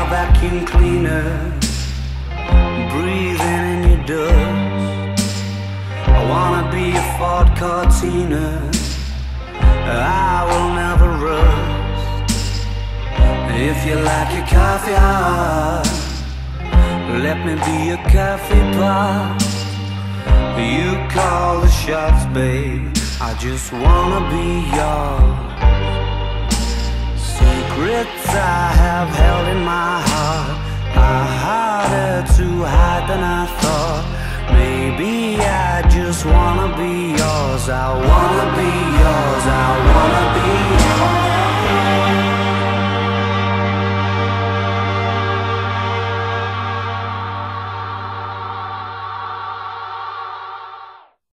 vacuum cleaner, breathing in your dust. I wanna be a Ford Cortina, I will never rust. If you like your coffee hot, let me be a coffee pot. You call the shots, babe, I just wanna be yours. Secrets I have held in my heart are harder to hide than I thought. Maybe I just wanna be yours. I wanna be yours. I wanna be